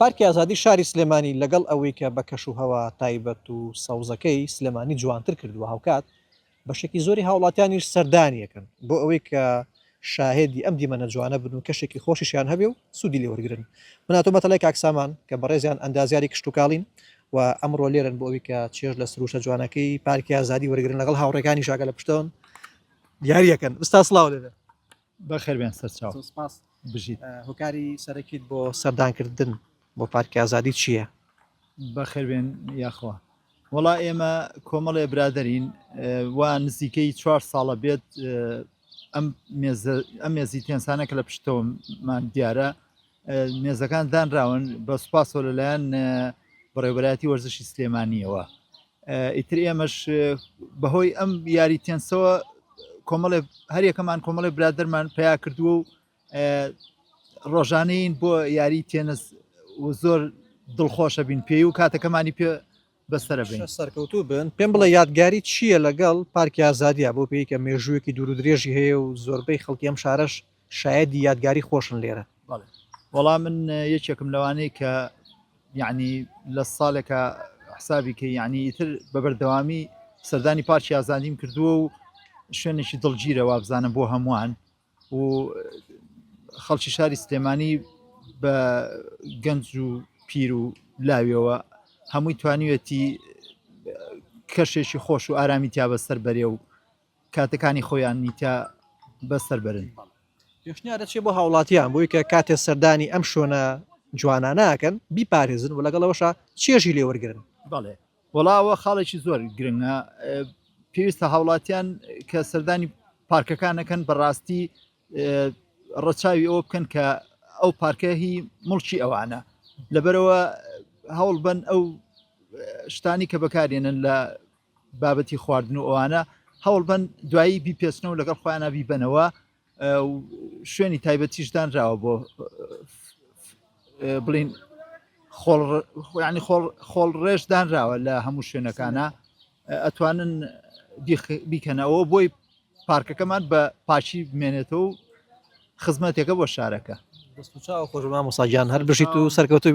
پارکی ئازادی شاری سلێمانی لەگەڵ ئەوەی کە بە کەش و هەوا تایبەت و سەوزەکەی سلێمانی جوانتر کردووە هاوکات بەشێکی زۆری هاوڵاتیانیش سەردانیەکەن بۆ ئەوەی کە شاهێدی ئەم دیمەنە جوانە بن و کەشێکی خۆشیشیان هەبێ و سوودی لێ وەرگرن. من هاتوومەتە لای کاکسامان کە بەڕێزیان ئەندازیاری کشت و کاڵین و ئەمڕۆ لێرن بۆ ئەوەی کە چێژ لە سروشە جوانەکەی پارکی ئازادی وەرگرن لەگەڵ هاوڕێکانی شاگە لە پشتەوەن دیاریەکەن. ئستا سڵاو لێرە بەخێربێن سەرچاو سپاس. بژیت. هۆکاری سەرەکیت بۆ سەردانکردن بۆ پارکی ئازادی چییە؟ بەخێربێن یاخوا وەڵا ئێمە کۆمەڵێ برادەرین وا نزیکەی 4 ساڵە بێت ئەم مێزی تێنسانەکە لە پشتەوەمان دیارە مێزەکان دانراون بە سوپاسەوە لەلایەن بەڕێوەبەرایەتی وەرزشی سلێمانیەوە. ئیتر ئێمەش بەهۆی ئەم یاری تێنسەوە کۆمەڵێ هەریەکەمان کۆمەڵێ برادەرمان پیا کردووە و ڕۆژانەین بۆ یاری تێنس و زۆر دڵخۆشە بین پێی و کاتەکەمانی پێ بەسەرە بین سەرکەوتوو بن. پێم بڵێ یادگاری چییە لەگەڵ پارکی ئازادیە بۆ پێی کە مێژوویەکی دوور و درێژی هەیە و زۆربەی خەڵکی ئەم شارەش شایەدی یادگاری خۆشن لێرە؟ وەڵام من یەکێکم لەوانەیە کە یعنی لە ساڵێکە حسابی کە یعنی ئیتر بە بەردەوامی سەردانی پارکی ئازادیم کردووە و شوێنێکی دڵگیرە وابزانم بۆ هەمووان و خەڵکی شاری سلێمانی بە گەنج و پیر و لاویەوە هەمووی توانیوێتی کەشێکی خۆش و ئارامی تیا بەسەر بەرێ و کاتەکانی خۆیان نیتیا بەسەر بەرن. پێشنیارە چێ بۆ هاوڵاتیان بۆی کە کاتێ سەردانی ئەم شوێنە جوانانەکەن بیپارێزن و لەگەڵەوەشە چێژی لێ وەرگرن؟ بەڵێ وەڵاوە خاڵێکی زۆر گرنگە پێویستە هاوڵاتیان کە سەردانی پارکەکانەکەن بەڕاستی ڕەچاوی ئەوە بکەن کە ئەو پارکە هی مڵکی ئەوانە لەبەرەوە هەوڵ بن ئەو شتانی کە بەکارێنن لە بابەتی خواردن و ئەوانە هەوڵ بن دوایی بیپێچنەوە لەگەڵ خۆیانە بیبەنەوە شوێنی تایبەتیشدان راوە بۆ بڵین خۆڵ ڕێژدانراوە لە هەموو شوێنەکانە ئەتوانن بیکەنەوە بۆی پارکەکەمان بە پاشی بمێنێتەوە و خزمەتێکە بۆ شارەکە. دەست و چاو خۆش مامۆستاگیان هەر بژیت و سەرکەوتوو